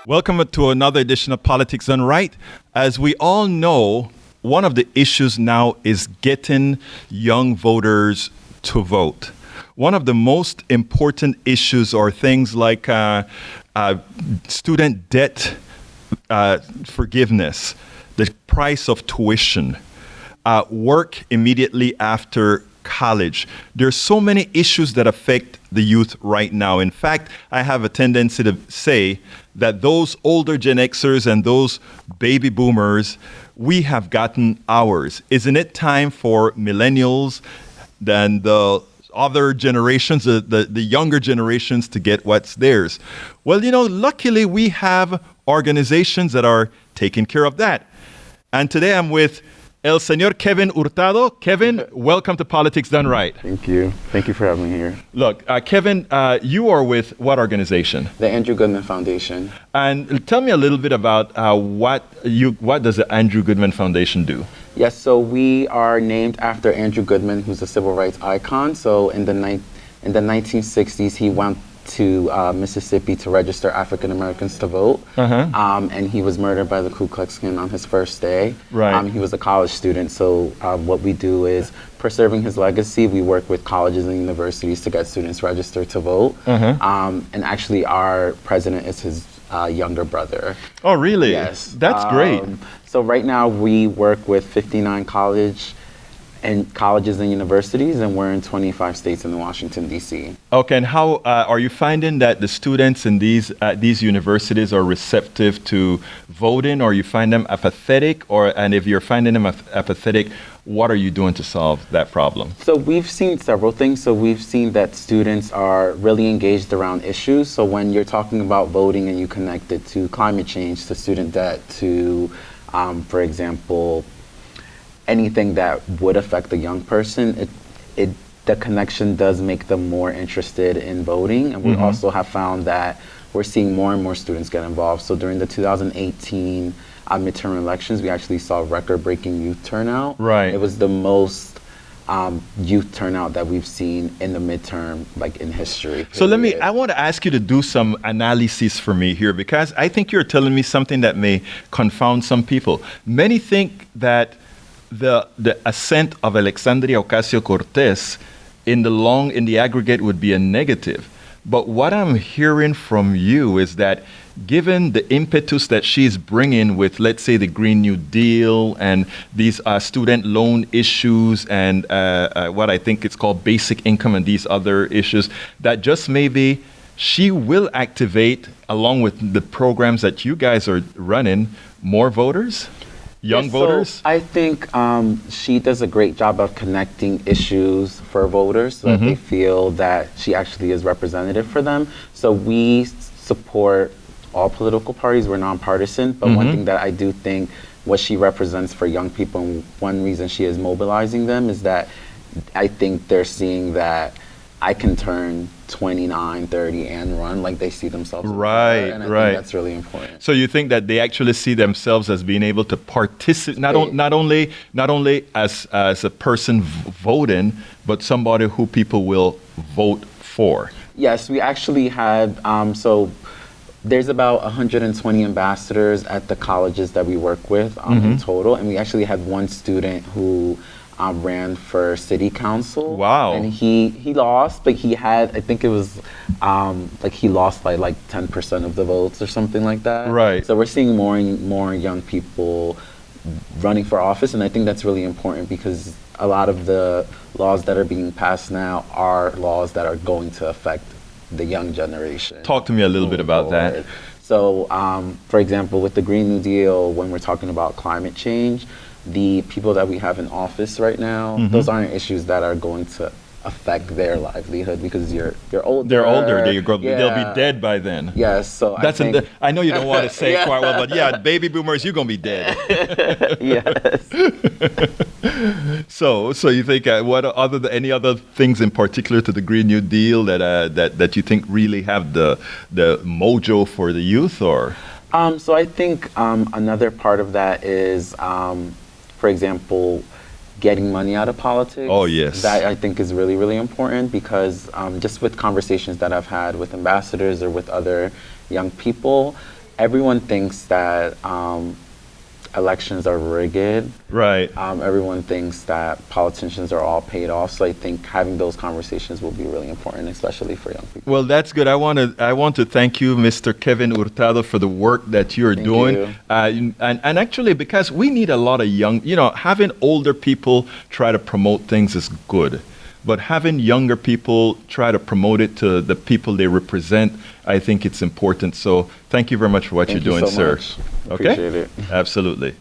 Welcome to another edition of Politics Done Right. As we all know, one of the issues now is getting young voters to vote. One of the most important issues are things like student debt forgiveness, the price of tuition, work immediately after college. There's so many issues that affect the youth right now. In fact, I have a tendency to say that those older Gen Xers and those baby boomers, we have gotten ours. Isn't it time for millennials and the other generations, the younger generations, to get what's theirs? Well, luckily we have organizations that are taking care of that. And today I'm with El Señor Kevin Hurtado. Kevin, welcome to Politics Done Right. Thank you. Thank you for having me here. Look, Kevin, you are with what organization? The Andrew Goodman Foundation. And tell me a little bit about what does the Andrew Goodman Foundation do? Yes, so we are named after Andrew Goodman, who's a civil rights icon. So in the 1960s, he went to Mississippi to register African Americans to vote. And he was murdered by the Ku Klux Klan on his first day. Right. He was a college student, so what we do is, preserving his legacy, we work with colleges and universities to get students registered to vote. And actually our president is his younger brother. Oh, really? Yes. That's great. So right now we work with 59 colleges and universities, and we're in 25 states in Washington, D.C. Okay, and how are you finding that the students in these universities are receptive to voting, or you find them apathetic, and if you're finding them apathetic, what are you doing to solve that problem? So we've seen several things. So we've seen that students are really engaged around issues. So when you're talking about voting and you connect it to climate change, to student debt, to, for example, anything that would affect a young person, the connection does make them more interested in voting. And we also have found that we're seeing more and more students get involved. So during the 2018 midterm elections, we actually saw record-breaking youth turnout. Right. It was the most youth turnout that we've seen in the midterm, like in history. So I want to ask you to do some analysis for me here, because I think you're telling me something that may confound some people. Many think that the ascent of Alexandria Ocasio-Cortez in the aggregate would be a negative. But what I'm hearing from you is that given the impetus that she's bringing with, let's say, the Green New Deal and these student loan issues and what I think it's called basic income and these other issues, that just maybe she will activate, along with the programs that you guys are running, more voters? Young voters? So I think she does a great job of connecting issues for voters so that they feel that she actually is representative for them. So we support all political parties. We're nonpartisan. But one thing that I do think what she represents for young people, and one reason she is mobilizing them, is that I think they're seeing that I can turn 29, 30 and run, like they see themselves. Right, and I think that's really important. So you think that they actually see themselves as being able to participate, not only as a person voting, but somebody who people will vote for? Yes, we actually had, so there's about 120 ambassadors at the colleges that we work with in total, and we actually had one student who ran for city council. Wow. And he lost, but he had, I think it was like he lost by like 10% of the votes or something like that. Right. So we're seeing more and more young people running for office, and I think that's really important because a lot of the laws that are being passed now are laws that are going to affect the young generation. Talk to me a little bit about that. So, for example, with the Green New Deal, when we're talking about climate change, the people that we have in office right now, those aren't issues that are going to affect their livelihood because you're older. They're older. They'll be dead by then. Yes. So I know you don't want to say it quite well, but yeah, baby boomers, you're gonna be dead. Yes. So you think any other things in particular to the Green New Deal that you think really have the mojo for the youth, or? So I think another part of that is, for example, getting money out of politics. Oh, yes. That I think is really, really important because just with conversations that I've had with ambassadors or with other young people, everyone thinks that elections are rigged. Right. Everyone thinks that politicians are all paid off. So I think having those conversations will be really important, especially for young people. Well, that's good. I want to thank you, Mr. Kevin Hurtado, for the work that you're Thank doing. you. And actually, because we need a lot of young, having older people try to promote things is good. But having younger people try to promote it to the people they represent, I think it's important. So thank you very much for what Thank you're you doing, so sir. much. Okay? Appreciate it. Absolutely.